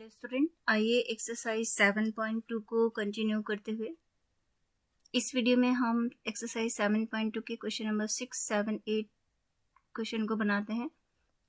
Hello student, आइए exercise 7.2 को continue करते हुए इस वीडियो में हम एक्सरसाइज 7.2 के क्वेश्चन नंबर 6, 7, 8 क्वेश्चन को बनाते हैं।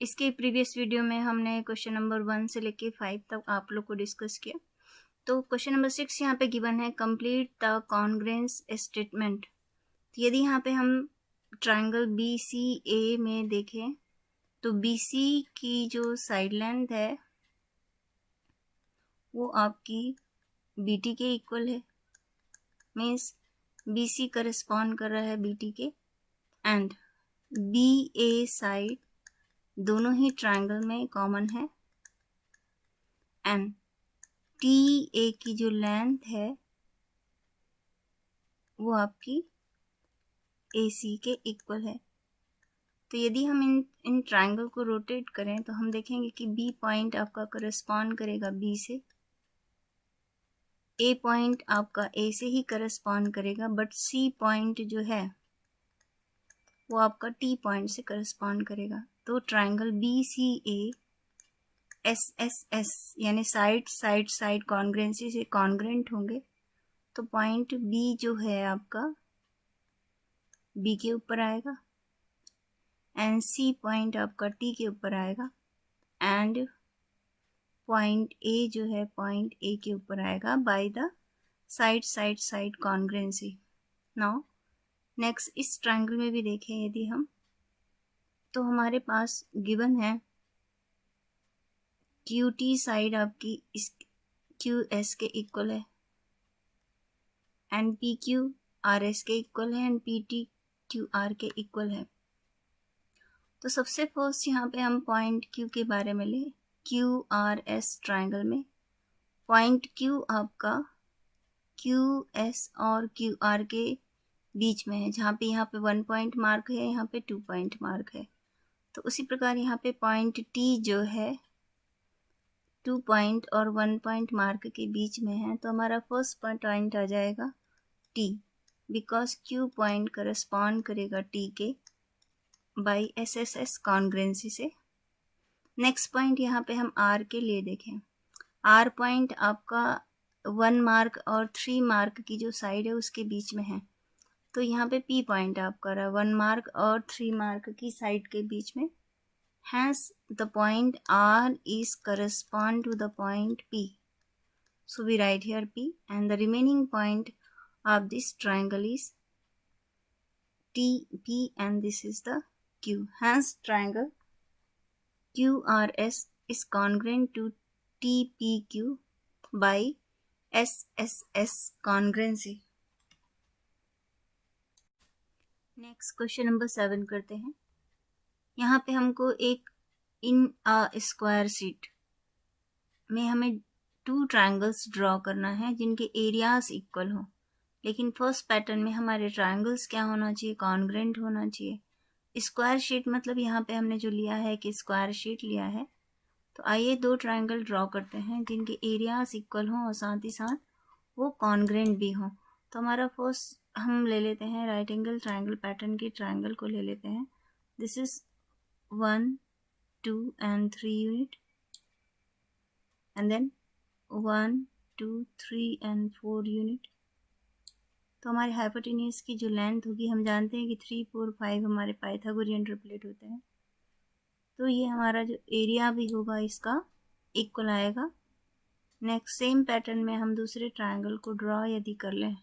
इसके प्रीवियस वीडियो में हमने क्वेश्चन नंबर 1 से लेके 5 तक आप लोग को डिस्कस किया। तो क्वेश्चन नंबर 6 यहाँ पे गिवन है, कंप्लीट द कॉन्ग्रुएंस स्टेटमेंट। तो यदि यहाँ पे हम ट्राइंगल BCA में देखें तो BC की जो साइड लेंथ है वो आपकी BT के इक्वल है, मीन्स BC करस्पॉन्ड कर रहा है BT के, एंड BA साइड दोनों ही ट्रायंगल में कॉमन है, एंड TA की जो लेंथ है वो आपकी AC के इक्वल है। तो यदि हम इन ट्रायंगल को रोटेट करें तो हम देखेंगे कि B पॉइंट आपका करस्पॉन्ड करेगा B से, A पॉइंट आपका A से ही करस्पॉन्ड करेगा, बट C पॉइंट जो है वो आपका T पॉइंट से करस्पॉन्ड करेगा। तो ट्रायंगल BCA SSS यानी साइड कॉन्ग्रुएंसी से कॉन्ग्रुएंट होंगे। तो पॉइंट B जो है आपका B के ऊपर आएगा, एंड C पॉइंट आपका T के ऊपर आएगा, एंड पॉइंट A जो है पॉइंट A के ऊपर आएगा by the side congruency. Now next इस ट्रायंगल में भी देखें यदि हम, तो हमारे पास गिवन है QT साइड आपकी इस QS के इक्वल है, एंड PQ RS के इक्वल है, एंड PT QR के इक्वल है। तो सबसे फर्स्ट यहाँ पे हम पॉइंट Q के बारे में लें। QRS ट्रायंगल में पॉइंट Q आपका QS और QR के बीच में है, जहाँ पे यहाँ पे 1 पॉइंट मार्क है, यहाँ पे 2 पॉइंट मार्क है। तो उसी प्रकार यहाँ पे पॉइंट T जो है 2 पॉइंट और 1 पॉइंट मार्क के बीच में है। तो हमारा फर्स्ट पॉइंट आ जाएगा T, because Q point correspond करेगा T के बाई SSS कॉन्ग्रुएंसी से। नेक्स्ट पॉइंट यहाँ पे हम R के लिए देखें। R पॉइंट आपका 1 मार्क और 3 मार्क की जो साइड है उसके बीच में है। तो यहाँ पे P पॉइंट आपका रहा 1 मार्क और 3 मार्क की साइड के बीच में। Hence the point R is correspond to the point P. So we write here P, and the remaining point of this triangle is TP, and this is the Q. Hence triangle QRS is congruent to TPQ by SSS congruency. Next question number 7 करते हैं। यहाँ पे हमको एक in square sheet में हमें 2 triangles draw करना है जिनके एरियाज इक्वल हो, लेकिन फर्स्ट पैटर्न में हमारे ट्रायंगल्स क्या होना चाहिए, कॉन्ग्रुएंट होना चाहिए। स्क्वायर शीट मतलब यहाँ पे हमने जो लिया है कि स्क्वायर शीट लिया है। तो आइए 2 ट्रायंगल ड्रॉ करते हैं जिनके एरियाज इक्वल हों और साथ ही साथ वो कॉन्ग्रुएंट भी हों। तो हमारा फर्स्ट हम ले लेते हैं राइट एंगल ट्रायंगल पैटर्न के ट्रायंगल को ले लेते हैं। This is 1, 2 and 3 unit, and then 1, 2, 3 and 4 unit। तो हमारे हाइपोटेन्यूज की जो लेंथ होगी, हम जानते हैं कि 3, 4, 5 हमारे पाइथागोरियन ट्रिपलेट होते हैं। तो ये हमारा जो एरिया भी होगा इसका इक्वल आएगा। नेक्स्ट सेम पैटर्न में हम दूसरे ट्रायंगल को ड्रॉ यदि कर लें,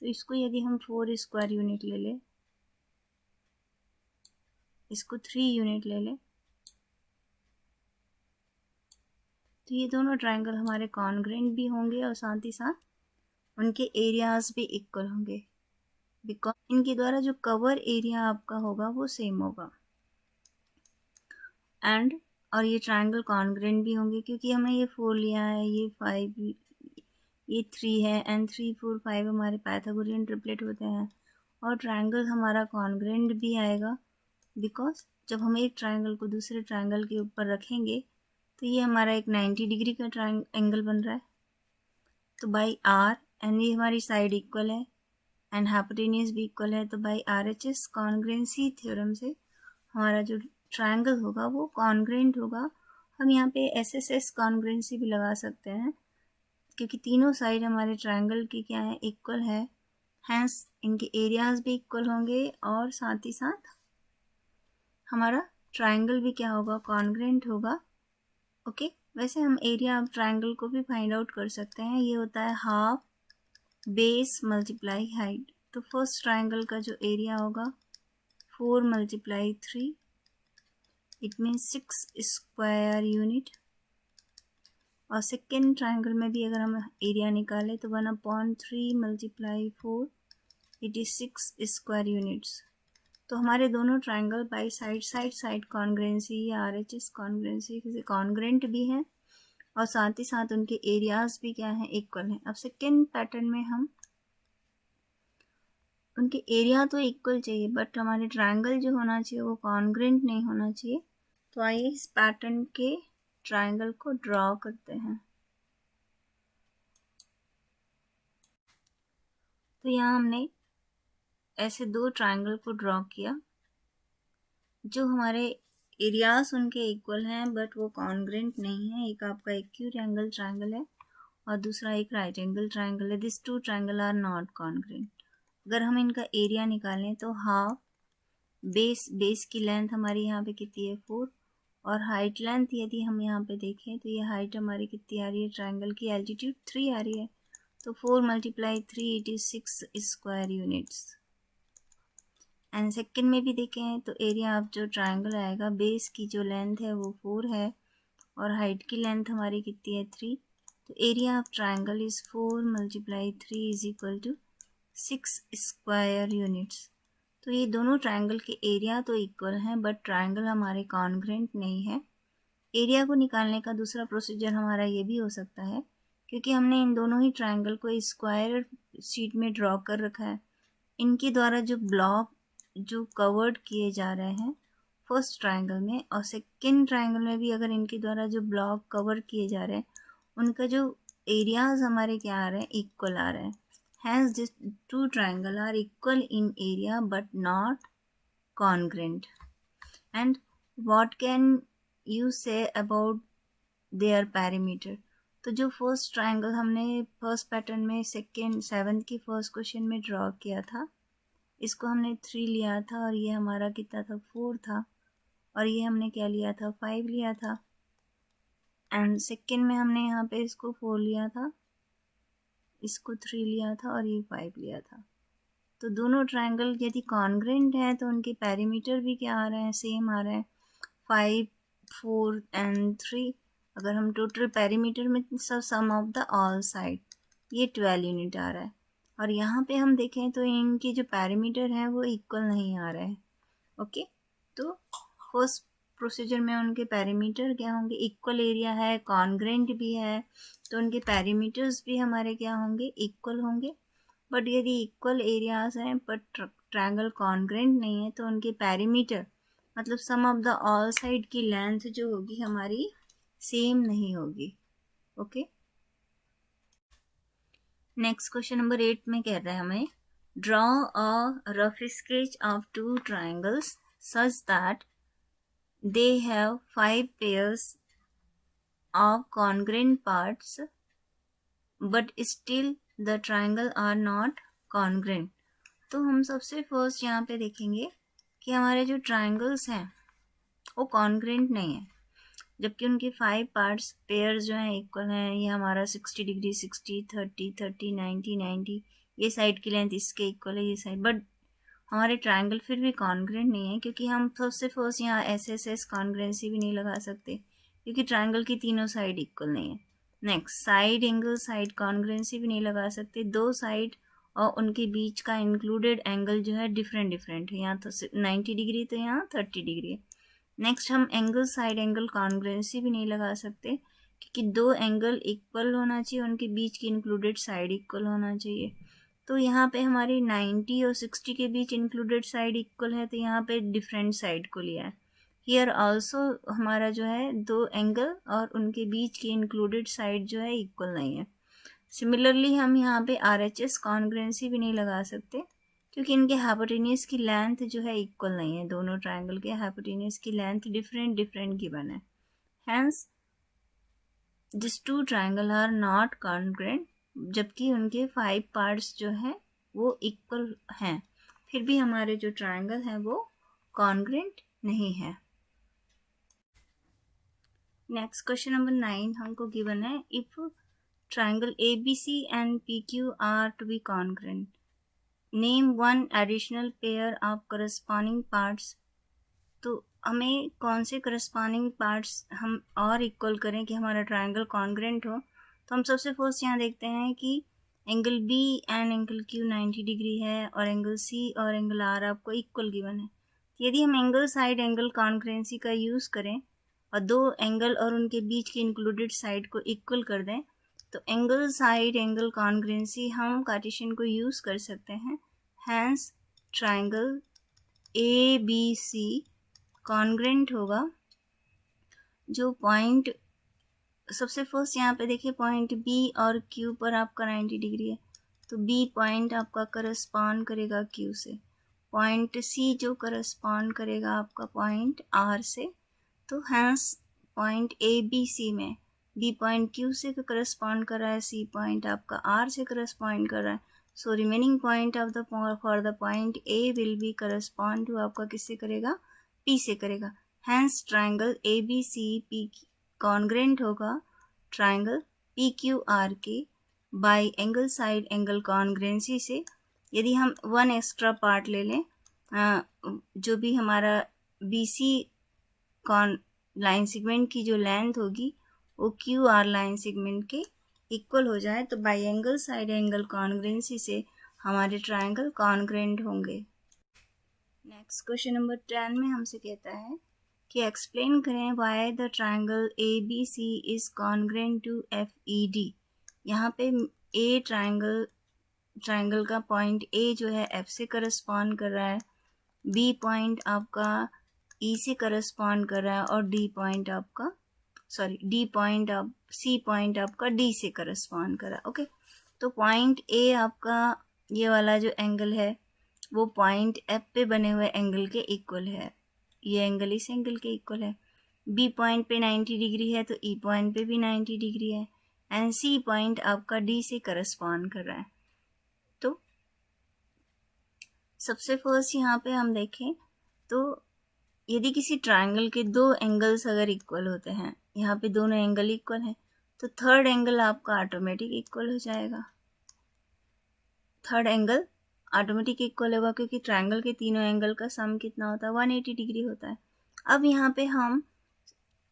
तो इसको यदि हम 4 स्क्वायर यूनिट ले लें, इसको 3 यूनिट ले लें, तो ये दोनों ट्रायंगल हमारे कॉन्ग्रुएंट भी होंगे और साथ ही साथ उनके एरियाज भी इक्वल होंगे, बिकॉज इनके द्वारा जो कवर एरिया आपका होगा वो सेम होगा। एंड और ये ट्रायंगल कॉन्ग्रुएंट भी होंगे क्योंकि हमने ये 4 लिया है, ये 5, ये 3 है, एंड 3, 4, 5 हमारे पाइथागोरियन ट्रिपलेट होते हैं। और ट्रायंगल हमारा कॉन्ग्रुएंट भी आएगा, बिकॉज जब हम एक ट्रायंगल को दूसरे ट्रायंगल के ऊपर रखेंगे तो ये हमारा एक 90 डिग्री का एंगल बन रहा है। तो बाई R, एंड ये हमारी साइड इक्वल है एंड हाइपोटेन्यूज भी इक्वल है। तो बाई RHS कॉन्ग्रुएंसी थ्योरम से हमारा जो ट्रायंगल होगा वो कॉन्ग्रुएंट होगा हम यहाँ पे SSS कॉन्ग्रुएंसी भी लगा सकते हैं क्योंकि तीनों साइड हमारे ट्रायंगल की क्या है, इक्वल है, हैंस इनके एरियाज भी इक्वल होंगे और साथ ही साथ हमारा ट्रायंगल भी क्या होगा, कॉन्ग्रुएंट होगा। ओके, वैसे हम एरिया ऑफ ट्रायंगल को भी फाइंड आउट कर सकते हैं। ये होता है हाफ बेस मल्टीप्लाई हाइट। तो फर्स्ट ट्रायंगल का जो एरिया होगा 4 × 3, इट मीन्स 6 स्क्वायर यूनिट। और सेकेंड ट्रायंगल में भी अगर हम एरिया निकालें तो 1/3 × 4, इट इज़ 6 स्क्वायर यूनिट्स। तो हमारे दोनों ट्रायंगल बाई साइड कॉन्ग्रुएंसी या RHS कॉन्ग्रुएंसी से कॉन्ग्रुएंट भी हैं और साथ ही साथ उनके एरियाज भी क्या हैं, इक्वल हैं। अब सेकेंड पैटर्न में हम उनके एरिया तो इक्वल चाहिए बट हमारे ट्रायंगल जो होना चाहिए वो कॉन्ग्रुएंट नहीं होना चाहिए। तो आइए इस पैटर्न के ट्रायंगल को ड्रॉ करते हैं। तो यहाँ हमने ऐसे दो ट्रायंगल को ड्रॉ किया जो हमारे एरियाज उनके इक्वल हैं बट वो कॉन्ग्रुएंट नहीं है। एक आपका एक्यूट एंगल ट्रायंगल है और दूसरा एक राइट एंगल ट्रायंगल है। This two triangle are not congruent. अगर हम इनका एरिया निकालें तो हाफ बेस की लेंथ हमारी यहाँ पे कितनी है, 4, और हाइट लेंथ यदि हम यहाँ पे देखें तो ये हाइट हमारी कितनी आ रही है, ट्रायंगल की एल्टीट्यूड 3 आ रही है। तो 4 × 3 it is 6 square units. And second में भी देखें तो एरिया ऑफ जो ट्रायंगल आएगा, बेस की जो लेंथ है वो 4 है और हाइट की लेंथ हमारी कितनी है, 3। तो area of triangle is 4 × 3 is equal to 6 square units. तो ये दोनों ट्रायंगल के एरिया तो इक्वल हैं बट ट्रायंगल हमारे कॉन्ग्रुएंट नहीं है। एरिया को निकालने का दूसरा प्रोसीजर हमारा ये भी हो सकता है क्योंकि हमने इन दोनों ही ट्रायंगल को स्क्वायर शीट में ड्रॉ कर रखा है। इनके द्वारा जो ब्लॉक जो कवर्ड किए जा रहे हैं फर्स्ट ट्रायंगल में और सेकेंड ट्रायंगल में भी, अगर इनके द्वारा जो ब्लॉक कवर किए जा रहे हैं उनका जो एरियाज हमारे क्या आ रहे हैं, इक्वल आ रहे हैं। Hence these two triangles are equal in area but not congruent. And what can you say about their perimeter? तो जो फर्स्ट ट्रायंगल हमने फर्स्ट पैटर्न में सेकेंड 7th की फर्स्ट क्वेश्चन में ड्रॉ किया था, इसको हमने 3 लिया था और ये हमारा कितना था, 4 था, और ये हमने क्या लिया था, 5 लिया था। एंड सेकेंड में हमने यहाँ पे इसको 4 लिया था, इसको 3 लिया था और ये 5 लिया था। तो दोनों ट्रायंगल यदि कॉन्ग्रुएंट है तो उनके पेरीमीटर भी क्या आ रहे हैं, सेम आ रहे हैं, 5, 4 एंड 3। अगर हम टोटल पेरीमीटर में सम ऑफ द ऑल साइड ये 12 यूनिट आ रहा है और यहाँ पे हम देखें तो इनके जो पेरीमीटर हैं वो इक्वल नहीं आ रहे हैं। ओके, तो फर्स्ट प्रोसीजर में उनके पेरीमीटर क्या होंगे, इक्वल एरिया है, कॉन्ग्रुएंट भी है, तो उनके पेरीमीटर्स भी हमारे क्या होंगे, इक्वल होंगे। बट यदि इक्वल एरियाज हैं बट ट्रायंगल कॉन्ग्रुएंट नहीं है तो उनके पेरीमीटर मतलब सम ऑफ द ऑल साइड की लेंथ जो होगी हमारी सेम नहीं होगी। ओके, नेक्स्ट क्वेश्चन नंबर 8 में कह रहा है हमें draw a rough sketch of 2 triangles such that they have 5 pairs of congruent parts but still the triangle are not congruent. तो हम सबसे फर्स्ट यहाँ पे देखेंगे कि हमारे जो ट्रायंगल्स हैं वो कॉन्ग्रुएंट नहीं है जबकि उनके 5 पार्ट्स पेयर्स जो हैं इक्वल हैं। ये हमारा 60 डिग्री 60, 30 30, 90 90, ये साइड की लेंथ इसके इक्वल है, ये साइड, बट हमारे ट्रायंगल फिर भी कॉन्ग्रुएंट नहीं है क्योंकि हम सबसे फर्स्ट यहाँ SSS कॉन्ग्रुएंसी भी नहीं लगा सकते क्योंकि ट्रायंगल की तीनों साइड इक्वल नहीं है। Next side angle side congruency भी नहीं लगा सकते, दो साइड और उनके बीच का इंक्लूडेड एंगल जो है डिफरेंट है, यहाँ तो 90 डिग्री तो यहाँ 30 डिग्री है। नेक्स्ट हम एंगल साइड एंगल कॉन्ग्रुएंसी भी नहीं लगा सकते क्योंकि दो एंगल इक्वल होना चाहिए, उनके बीच की इंक्लूडेड साइड इक्वल होना चाहिए। तो यहाँ पे हमारी 90 और 60 के बीच इंक्लूडेड साइड इक्वल है तो यहाँ पे डिफरेंट साइड को लिया है। हियर आल्सो हमारा जो है दो एंगल और उनके बीच की इंक्लूडेड साइड जो है इक्वल नहीं है। सिमिलरली हम यहाँ पे RHS कॉन्ग्रुएंसी भी नहीं लगा सकते क्योंकि इनके हाइपोटेन्यूज की लेंथ जो है इक्वल नहीं है, दोनों ट्रायंगल के हाइपोटेन्यूज की लेंथ डिफरेंट गिवन है। Hence this two triangle are not congruent, जबकि उनके 5 पार्ट्स जो हैं वो इक्वल हैं, फिर भी हमारे जो ट्राइंगल हैं वो कॉन्ग्रुएंट नहीं है। नेक्स्ट क्वेश्चन नंबर 9 हमको गिवन है, if triangle ABC and PQ are to be congruent, name one additional pair of corresponding parts. तो हमें कौन से करस्पॉन्डिंग पार्ट्स हम और इक्वल करें कि हमारा ट्राइंगल कॉन्ग्रुएंट हो। तो हम सबसे फर्स्ट यहाँ देखते हैं कि angle B and angle Q 90 degree है और एंगल C और एंगल R आपको इक्वल गिवन है। यदि हम एंगल साइड एंगल कॉन्ग्रुएंसी का यूज़ करें और दो एंगल और उनके बीच के इंक्लूडेड साइड को इक्वल कर दें, तो एंगल साइड एंगल कॉन्ग्रुएंसी हम कार्टेशियन को यूज़ कर सकते हैं। हैंस ट्राइंगल ABC कॉन्ग्रुएंट होगा, जो पॉइंट सबसे फर्स्ट यहाँ पे देखिए पॉइंट B और Q पर आपका 90 डिग्री है, तो B पॉइंट आपका करस्पॉन्ड करेगा Q से, पॉइंट C जो करस्पॉन्ड करेगा आपका पॉइंट R से। तो हैंस पॉइंट ABC में B पॉइंट Q से करस्पॉन्ड कर रहा है, C पॉइंट आपका R से करस्पॉन्ड कर रहा है, so remaining point of the for the point A will be correspond to आपका किससे करेगा, P से करेगा। हैंस ट्राइंगल ABC कॉन्ग्रुएंट होगा ट्राइंगल PQR के by angle side angle congruency से। यदि हम वन एक्स्ट्रा पार्ट ले लें, जो भी हमारा BC लाइन सेगमेंट की जो लेंथ होगी वो QR लाइन सेगमेंट के इक्वल हो जाए, तो by angle side angle congruency से हमारे ट्राइंगल कॉन्ग्रुएंट होंगे। नेक्स्ट क्वेश्चन नंबर 10 में हमसे कहता है कि एक्सप्लेन करें why the triangle ABC is congruent to FED। यहाँ पे A ट्राइंगल का पॉइंट A जो है F से करस्पॉन्ड कर रहा है, B पॉइंट आपका E से करस्पॉन्ड कर रहा है और C पॉइंट आपका D से करस्पॉन्ड कर रहा है। ओके, तो पॉइंट A आपका ये वाला जो एंगल है वो पॉइंट F पे बने हुए एंगल के इक्वल है, ये एंगल इस एंगल के इक्वल है। B पॉइंट पे 90 डिग्री है तो E पॉइंट पे भी 90 डिग्री है, एंड C पॉइंट आपका D से करस्पॉन्ड कर रहा है। तो सबसे फर्स्ट यहाँ पे हम देखें तो यदि किसी ट्राइंगल के दो एंगल्स अगर इक्वल होते हैं, यहाँ पे दोनों एंगल इक्वल हैं, तो थर्ड एंगल आपका ऑटोमेटिक इक्वल हो जाएगा। थर्ड एंगल ऑटोमेटिक इक्वल होगा क्योंकि ट्राइंगल के तीनों एंगल का सम कितना होता है, 180 डिग्री होता है। अब यहाँ पे हम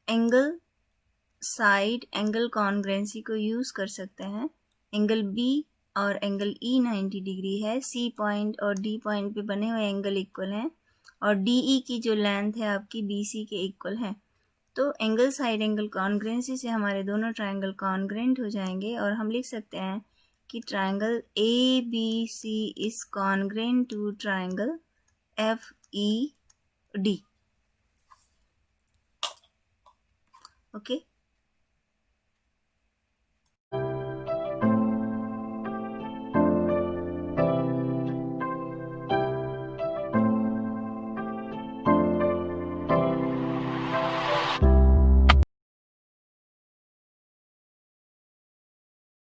एंगल साइड एंगल कॉन्ग्रुएंसी को यूज़ कर सकते हैं। एंगल B और एंगल E 90 डिग्री है, C पॉइंट और D पॉइंट पे बने हुए एंगल इक्वल हैं और DE की जो लेंथ है आपकी BC के इक्वल है। तो एंगल साइड एंगल कॉन्ग्रुएंसी से हमारे दोनों ट्राइंगल कॉन्ग्रुएंट हो जाएंगे और हम लिख सकते हैं कि triangle ABC is congruent to triangle FED। Okay,